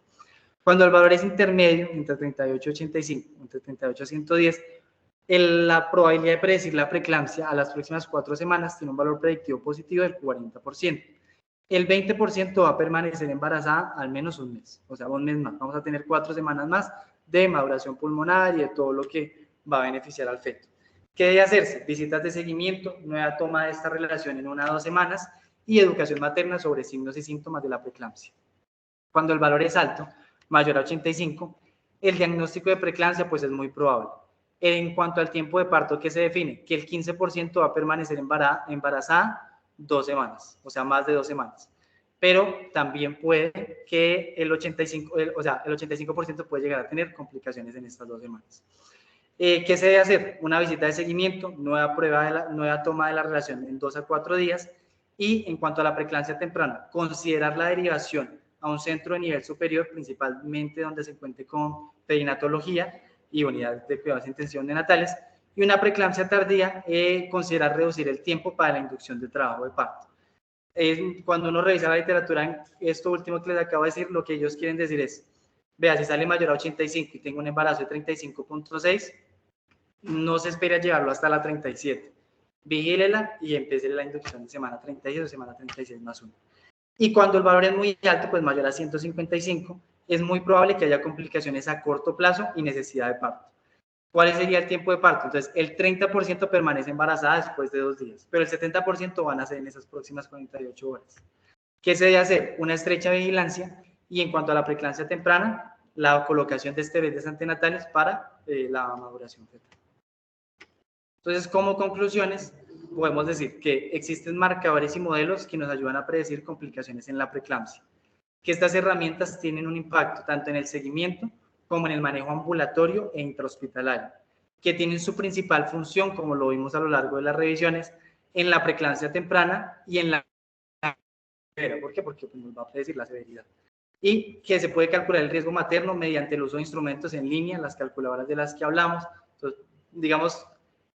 Cuando el valor es intermedio, entre 38 y 85, entre 38 y 110, la probabilidad de predecir la preeclampsia a las próximas 4 semanas tiene un valor predictivo positivo del 40%. El 20% va a permanecer embarazada al menos un mes, o sea, un mes más. Vamos a tener 4 semanas más de maduración pulmonar y de todo lo que va a beneficiar al feto. ¿Qué debe hacerse? Visitas de seguimiento, nueva toma de esta relación en 1 a 2 semanas y educación materna sobre signos y síntomas de la preeclampsia. Cuando el valor es alto, mayor a 85, el diagnóstico de preeclampsia pues es muy probable. En cuanto al tiempo de parto, ¿qué se define? Que el 15% va a permanecer embarazada 2 semanas, o sea, más de 2 semanas. Pero también puede que el 85% puede llegar a tener complicaciones en estas 2 semanas. ¿Qué se debe hacer? Una visita de seguimiento, nueva toma de la relación en 2 a 4 días. Y en cuanto a la preeclampsia temprana, considerar la derivación a un centro de nivel superior, principalmente donde se cuente con perinatología y unidades de cuidados intensivos neonatales. Y una preeclampsia tardía, considerar reducir el tiempo para la inducción de trabajo de parto. Cuando uno revisa la literatura, esto último que les acabo de decir, lo que ellos quieren decir es, vea, si sale mayor a 85 y tengo un embarazo de 35.6, no se espera llevarlo hasta la 37. Vigílela y empiece la inducción de semana 36 o semana 36 más 1. Y cuando el valor es muy alto, pues mayor a 155, es muy probable que haya complicaciones a corto plazo y necesidad de parto. ¿Cuál sería el tiempo de parto? Entonces, el 30% permanece embarazada después de 2 días, pero el 70% van a ser en esas próximas 48 horas. ¿Qué se debe hacer? Una estrecha vigilancia y en cuanto a la preeclampsia temprana, la colocación de esteroides antenatales para la maduración fetal. Entonces, como conclusiones, podemos decir que existen marcadores y modelos que nos ayudan a predecir complicaciones en la preeclampsia, que estas herramientas tienen un impacto tanto en el seguimiento como en el manejo ambulatorio e intrahospitalario, que tienen su principal función, como lo vimos a lo largo de las revisiones, en la preeclampsia temprana y en la severa. ¿Por qué? Porque nos va a predecir la severidad. Y que se puede calcular el riesgo materno mediante el uso de instrumentos en línea, las calculadoras de las que hablamos. Entonces, digamos,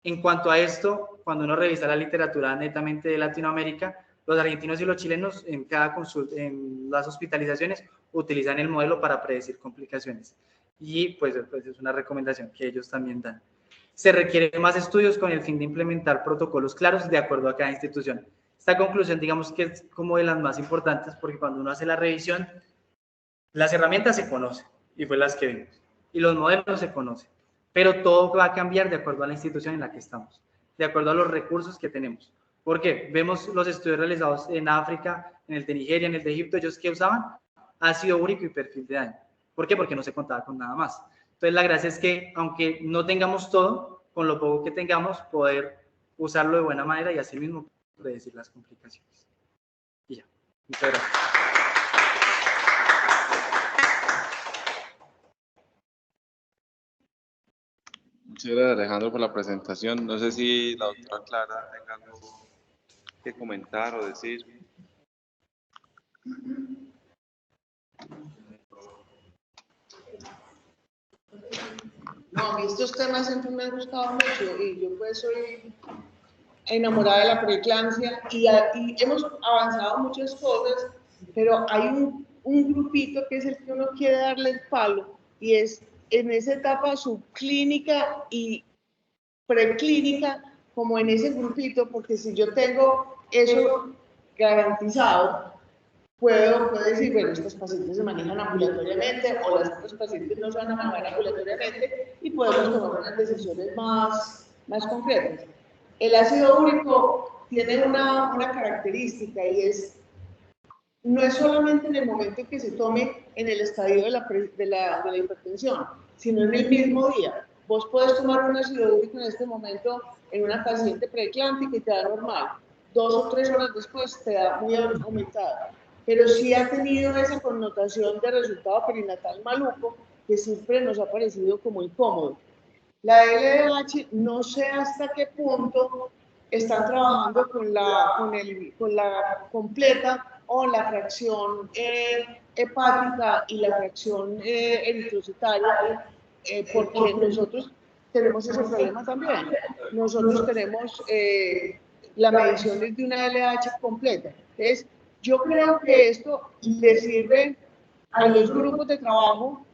en cuanto a esto, cuando uno revisa la literatura netamente de Latinoamérica, los argentinos y los chilenos en cada consulta, en las hospitalizaciones, utilizan el modelo para predecir complicaciones. Y pues es una recomendación que ellos también dan. Se requieren más estudios con el fin de implementar protocolos claros de acuerdo a cada institución. Esta conclusión, digamos que es como de las más importantes, porque cuando uno hace la revisión, las herramientas se conocen, y fue las que vimos, y los modelos se conocen, pero todo va a cambiar de acuerdo a la institución en la que estamos, de acuerdo a los recursos que tenemos. ¿Por qué? Vemos los estudios realizados en África, en el de Nigeria, en el de Egipto, ellos que usaban ácido úrico y perfil de daño. ¿Por qué? Porque no se contaba con nada más. Entonces la gracia es que, aunque no tengamos todo, con lo poco que tengamos, poder usarlo de buena manera y así mismo predecir las complicaciones. Y ya. Muchas gracias. Muchas gracias, Alejandro, por la presentación. No sé si la doctora Clara tenga algo que comentar o decir. No, a mí estos temas siempre me han gustado mucho y yo pues soy enamorada de la preeclampsia y hemos avanzado muchas cosas, pero hay un grupito que es el que uno quiere darle el palo y es en esa etapa subclínica y preclínica, como en ese grupito, porque si yo tengo eso garantizado, puedo decir, bueno, estos pacientes se manejan ambulatoriamente o las otras pacientes no se van a manejar ambulatoriamente y podemos tomar unas decisiones más concretas. El ácido úrico tiene una característica y es, no es solamente en el momento en que se tome en el estadio de la hipertensión, sino en el mismo día. Vos podés tomar un ácido úrico en este momento en una paciente preeclántica y te da normal. 2 o 3 horas después te da muy aumentada. Pero sí ha tenido esa connotación de resultado perinatal maluco que siempre nos ha parecido como incómodo. La LDH no sé hasta qué punto están trabajando con la completa o la fracción hepática y la fracción eritrocitaria, porque nosotros tenemos ese problema también. Nosotros tenemos la medición de una LDH completa. Entonces, yo creo que esto le sirve a los grupos de trabajo,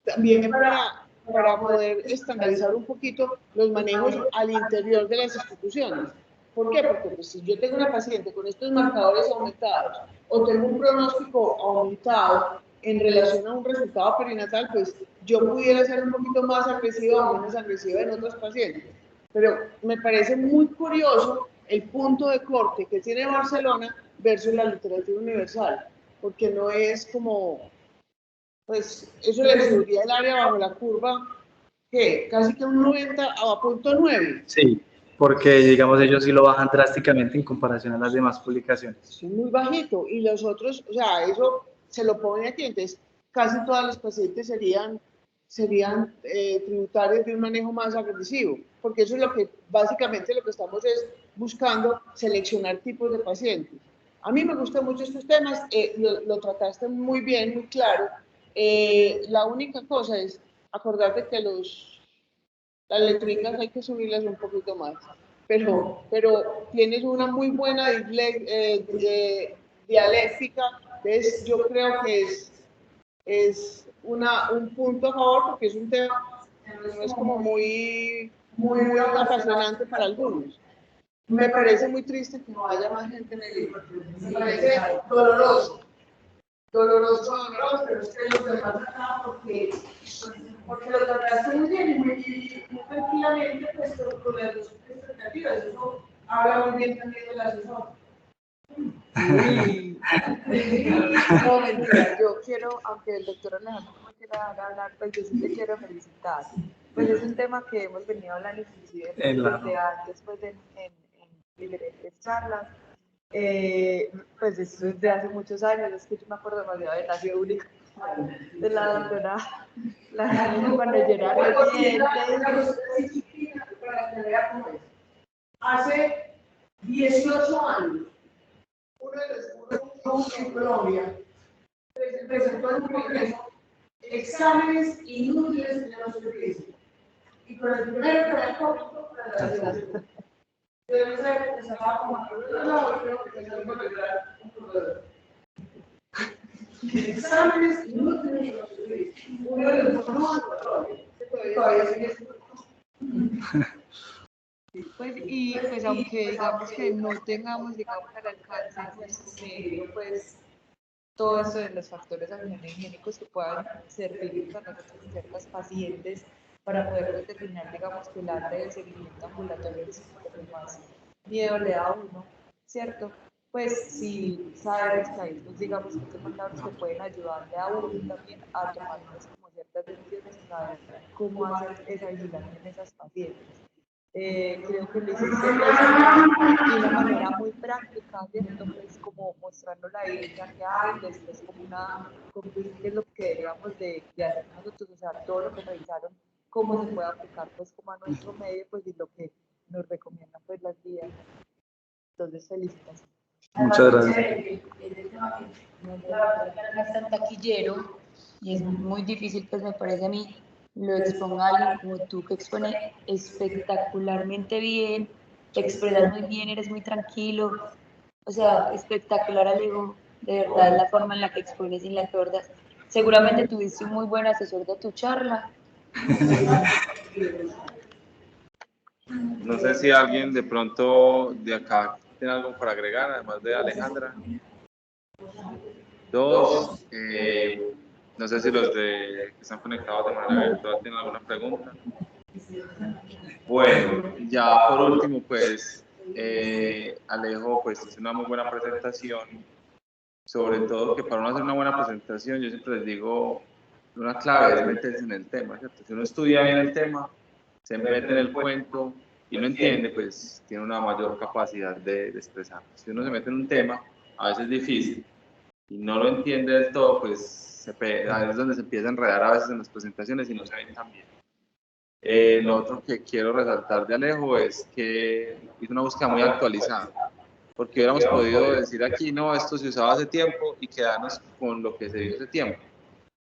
también para poder estandarizar un poquito los manejos al interior de las instituciones. ¿Por qué? Porque pues, si yo tengo una paciente con estos marcadores aumentados o tengo un pronóstico aumentado en relación a un resultado perinatal, pues yo pudiera ser un poquito más agresiva o menos agresiva en otros pacientes. Pero me parece muy curioso el punto de corte que tiene Barcelona versus la literatura universal, porque no es como, pues eso le subiría el área bajo la curva, que casi que un 90 a 0.9. Sí, porque digamos ellos sí lo bajan drásticamente en comparación a las demás publicaciones. Es muy bajito y los otros, o sea, eso se lo pone aquí, entonces casi todas las pacientes serían tributarios de un manejo más agresivo, porque eso es lo que básicamente lo que estamos es buscando seleccionar tipos de pacientes. A mí me gustan mucho estos temas, lo trataste muy bien, muy claro. La única cosa es acordarte que las letrinas hay que subirlas un poquito más, pero tienes una muy buena dialéctica, entonces yo creo que es un punto a favor porque es un tema que no es como muy apasionante para algunos. Me parece muy triste que no haya más gente en el libro. Me parece doloroso, pero es que lo demás acá porque lo trataste muy bien y muy tranquilamente pues, con las dos expectativas. Eso habla muy bien también del asesor. No, mentira, yo quiero, aunque el doctor Alejandro no me quiera hablar, pues yo sí te quiero felicitar. Pues es un tema que hemos venido hablando inclusive desde antes, pues en diferentes charlas. Pues esto es de hace muchos años, es que yo me acuerdo demasiado de Nació Único, de la doctora, cuando yo era reciente. Hace 18 años, uno de los grupos en Colombia presentó en un congreso exámenes inútiles de los servicios. Y con el primero que era correcto, para la segunda. Debe ser que se va como a y creo que se va a lograr un proveedor. Exámenes inútiles de los servicios. Uno de los no todavía sigue siendo. Pues, y pues aunque digamos que no tengamos, digamos, al alcance pues todo esto de los factores angiogénicos que puedan servir para ciertas pacientes para poder determinar, digamos, que el área de seguimiento ambulatorio es lo que más miedo le da a uno, ¿cierto? Pues si sabemos que hay, pues, digamos, que estos marcadores que pueden ayudarle a uno también a tomar pues, como ciertas decisiones y saber cómo hacer esa vigilancia en esas pacientes. Creo que lo hiciste de una manera muy práctica, ¿cierto? Pues como mostrando la evidencia que hay, después como qué es lo que deberíamos de hacer nosotros, o sea, todo lo que revisaron, cómo se puede aplicar pues como a nuestro medio, pues y lo que nos recomiendan pues las guías. Entonces, felicitaciones. Muchas gracias. No es tan taquillero y es muy difícil, pues me parece a mí, lo exponga alguien como tú que expone espectacularmente bien, te expresas muy bien, eres muy tranquilo, o sea, espectacular, Alejo, de verdad la forma en la que expones y en la que abordas. Seguramente tuviste un muy buen asesor de tu charla. No sé si alguien de pronto de acá tiene algo para agregar, además de Alejandra. Dos, no sé si los que están conectados de manera virtual tienen alguna pregunta. Bueno, ya por último, pues, Alejo, pues hizo una muy buena presentación, sobre todo que para uno hacer una buena presentación, yo siempre les digo, una clave es meterse en el tema, ¿cierto? Si uno estudia bien el tema, se mete en el cuento y no entiende, pues tiene una mayor capacidad de expresar. Si uno se mete en un tema, a veces es difícil, y no lo entiende del todo, pues es donde se empieza a enredar a veces en las presentaciones y no se ven tan bien. Lo otro que quiero resaltar de Alejo es que hizo una búsqueda muy actualizada, porque hubiéramos podido decir aquí, no, esto se usaba hace tiempo y quedarnos con lo que se hizo hace tiempo.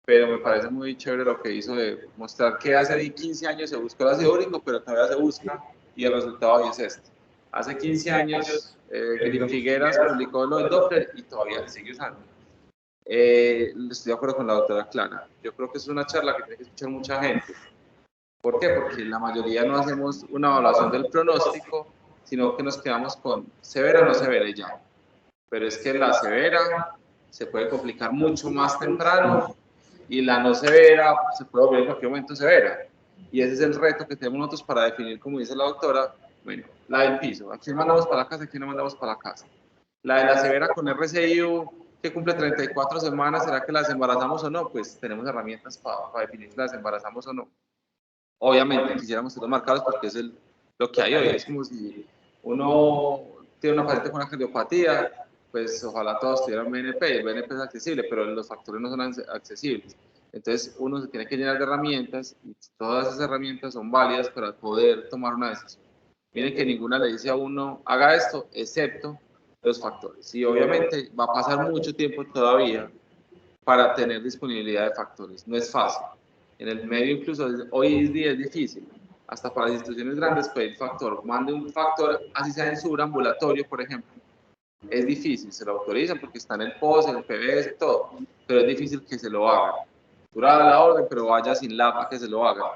Pero me parece muy chévere lo que hizo de mostrar que hace 15 años se buscó el ácido úrico, pero todavía se busca y el resultado hoy es este. Hace 15 años Figueras publicó lo del Doppler y todavía se sigue usando. Estoy de acuerdo con la doctora Clara. Yo creo que es una charla que tiene que escuchar mucha gente. ¿Por qué? Porque la mayoría no hacemos una evaluación del pronóstico, sino que nos quedamos con severa o no severa y ya. Pero es que la severa se puede complicar mucho más temprano y la no severa se puede volver en cualquier momento severa. Y ese es el reto que tenemos nosotros para definir, como dice la doctora, bueno, la del piso, ¿a quién mandamos para la casa, a quién no mandamos para la casa? La de la severa con RCIU, que cumple 34 semanas, ¿será que las embarazamos o no? Pues tenemos herramientas para definir si las embarazamos o no. Obviamente quisiéramos ser los marcados porque es lo que hay hoy. Es como si uno tiene una paciente con una cardiopatía, pues ojalá todos tuvieran BNP, el BNP es accesible, pero los factores no son accesibles. Entonces uno se tiene que llenar de herramientas y todas esas herramientas son válidas para poder tomar una decisión. Miren que ninguna le dice a uno, haga esto, excepto los factores. Y obviamente va a pasar mucho tiempo todavía para tener disponibilidad de factores. No es fácil. En el medio incluso hoy en día es difícil. Hasta para las instituciones grandes pedir factor. Mande un factor, así sea en subambulatorio, por ejemplo. Es difícil, se lo autorizan porque está en el POS, en el PBS, todo. Pero es difícil que se lo hagan. Dura la orden, pero vaya sin LAPA que se lo hagan.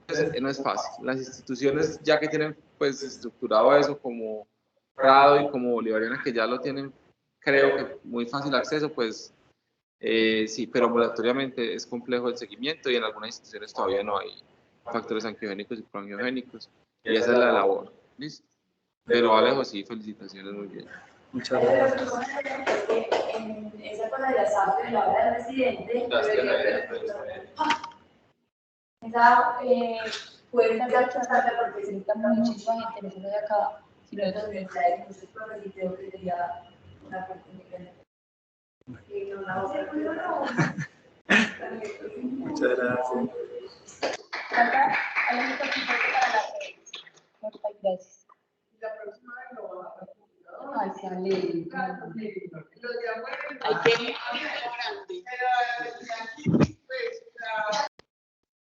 Entonces, no es fácil. Las instituciones ya que tienen pues estructurado eso como Prado y como Bolivariana, que ya lo tienen, creo que muy fácil acceso, pues sí, pero ambulatoriamente es complejo el seguimiento y en algunas instituciones todavía no hay factores angiogénicos y proangiogénicos. Y esa es la labor. ¿Listo? Pero Alejo, sí, felicitaciones, muy bien. Muchas gracias. En esa cosa de la SAP de la hora del residente, esa puede estar bastante porque se necesita muchísima gente, no solo de acá, sino de otras universidades, muchos profesores, y creo que sería una cuestión diferente. Muchas gracias. Gracias. Ay, se alegre. Hay que